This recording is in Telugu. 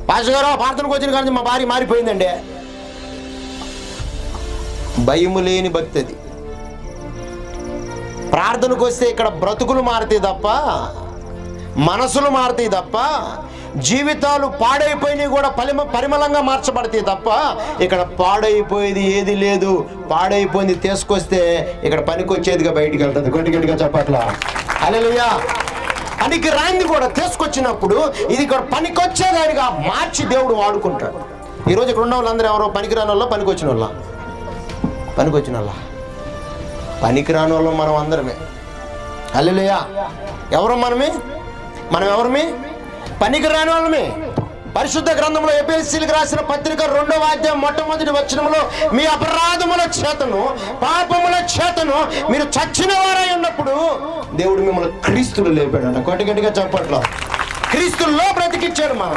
పాస్టర్ గారు ప్రార్థనకు వచ్చిన కానీ మా భార్య మారిపోయిందండి. భయము లేని భక్తి అది. ప్రార్థనకు వస్తే ఇక్కడ బ్రతుకులు మారుతాయి తప్ప, మనసులు మారుతాయి తప్ప, జీవితాలు పాడైపోయినవి కూడా పరిమళంగా మార్చబడతాయి తప్ప ఇక్కడ పాడైపోయేది ఏది లేదు. పాడైపోయింది తీసుకొస్తే ఇక్కడ పనికి వచ్చేదిగా బయటికి వెళ్తుంది. గట్టిగా చెప్పట్లా హల్లెలూయా. పనికి రాంది కూడా తీసుకొచ్చినప్పుడు ఇది ఇక్కడ పనికి వచ్చేదానిగా మార్చి దేవుడు వాడుకుంటాడు. ఈరోజు ఇక్కడ ఉన్న వాళ్ళందరూ ఎవరో పనికిరాని వాళ్ళ పనికొచ్చిన వాళ్ళ పనికిరాని వాళ్ళం మనం అందరమే. హల్లెలూయా. ఎవరు మనం ఎవరమే? పనికిరాని వాళ్ళమే. పరిశుద్ధ గ్రంథంలో ఎఫెసీయులకు రాసిన పత్రిక 2వ అధ్యాయం 1వ వచనంలో మీ అపరాధముల చేతను పాపముల చేతను మీరు చచ్చిన వారై ఉన్నప్పుడు దేవుడు మిమ్మల్ని క్రీస్తులో లేపాడంట. గట్టిగా చెప్పట్లో క్రీస్తుల్లో బ్రతికిచ్చాడు మనం.